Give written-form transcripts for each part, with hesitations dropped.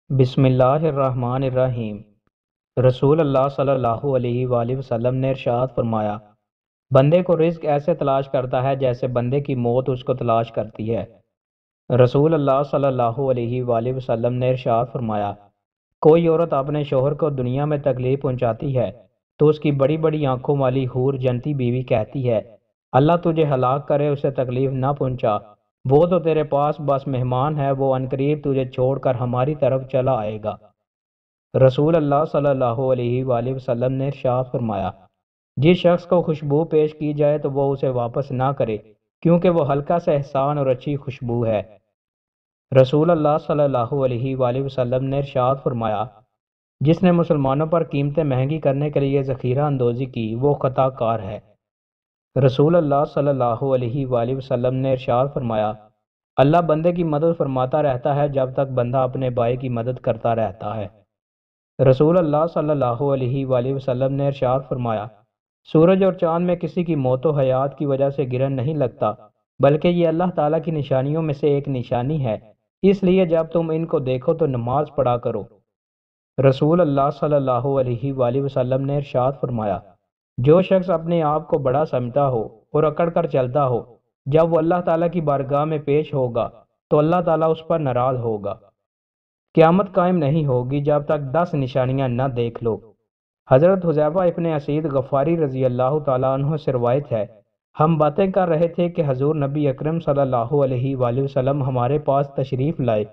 بسم اللہ الرحمن الرحیم۔ رسول اللہ صلی اللہ علیہ وآلہ وسلم نے ارشاد فرمایا، بندے کو رزق ایسے تلاش کرتا ہے جیسے بندے کی موت اس کو تلاش کرتی ہے۔ رسول اللہ صلی اللہ علیہ وآلہ وسلم نے ارشاد فرمایا، کوئی عورت اپنے شوہر کو دنیا میں تکلیف پہنچاتی ہے تو اس کی بڑی بڑی آنکھوں والی حور جنتی بیوی کہتی ہے، اللہ تجھے ہلاک کرے، اسے تکلیف نہ پہنچا، وہ تو تیرے پاس بس مہمان ہے، وہ عنقریب تجھے چھوڑ کر ہماری طرف چلا آئے گا۔ رسول اللہ صلی اللہ علیہ وآلہ وسلم نے ارشاد فرمایا، جس شخص کو خوشبو پیش کی جائے تو وہ اسے واپس نہ کرے، کیونکہ وہ ہلکا سا احسان اور اچھی خوشبو ہے۔ رسول اللہ صلی اللہ علیہ وآلہ وسلم نے ارشاد فرمایا، جس نے مسلمانوں پر قیمتیں مہنگی کرنے کے لیے ذخیرہ اندوزی کی وہ خطا کار ہے۔ رسول اللہ صلی اللہ علیہ وآلہ وسلم نے ارشاد فرمایا، اللہ بندے کی مدد فرماتا رہتا ہے جب تک بندہ اپنے بھائی کی مدد کرتا رہتا ہے۔ رسول اللہ صلی اللہ علیہ وآلہ وسلم نے ارشاد فرمایا، سورج اور چاند میں کسی کی موت و حیات کی وجہ سے گرہن نہیں لگتا، بلکہ یہ اللہ تعالیٰ کی نشانیوں میں سے ایک نشانی ہے، اس لیے جب تم ان کو دیکھو تو نماز پڑھا کرو۔ رسول اللہ صلی اللہ علیہ وآلہ وسلم نے ارشاد فرمایا، جو شخص اپنے آپ کو بڑا سمجھتا ہو اور اکڑ کر چلتا ہو، جب وہ اللہ تعالیٰ کی بارگاہ میں پیش ہوگا تو اللہ تعالیٰ اس پر ناراض ہوگا۔ قیامت قائم نہیں ہوگی جب تک 10 نشانیاں نہ دیکھ لو۔ حضرت حذیفہ ابن اسید غفاری رضی اللہ تعالیٰ عنہ سے روایت ہے، ہم باتیں کر رہے تھے کہ حضور نبی اکرم صلی اللہ علیہ وآلہ وسلم ہمارے پاس تشریف لائے۔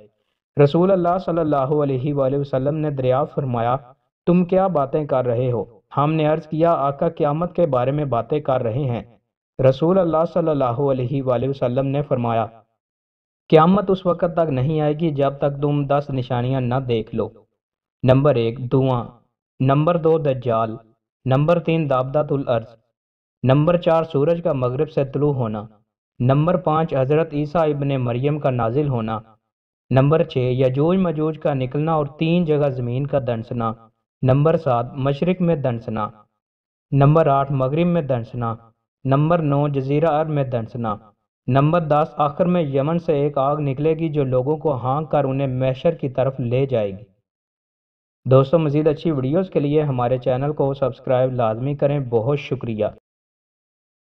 رسول اللہ صلی اللہ علیہ وآلہ وسلم نے دریافت فرمایا، تم کیا باتیں کر رہے ہو؟ ہم نے عرض کیا، آقا قیامت کے بارے میں باتیں کر رہے ہیں۔ رسول اللہ صلی اللہ علیہ وآلہ وسلم نے فرمایا، قیامت اس وقت تک نہیں آئے گی جب تک تم 10 نشانیاں نہ دیکھ لو۔ نمبر 1 دھواں، نمبر 2 دجال، نمبر 3 دابدۃ الارض، نمبر 4 سورج کا مغرب سے طلوع ہونا، نمبر 5 حضرت عیسیٰ ابن مریم کا نازل ہونا، نمبر 6 یجوج مجوج کا نکلنا اور 3 جگہ زمین کا دنسنا، نمبر 7 مشرق میں دنسنا، نمبر 8 مغرب میں دنسنا، نمبر 9 جزیرہ عرب میں دنسنا، نمبر 10 آخر میں یمن سے ایک آگ نکلے گی جو لوگوں کو ہانک کر انہیں محشر کی طرف لے جائے گی۔ دوستو، مزید اچھی ویڈیوز کے لیے ہمارے چینل کو سبسکرائب لازمی کریں۔ بہت شکریہ۔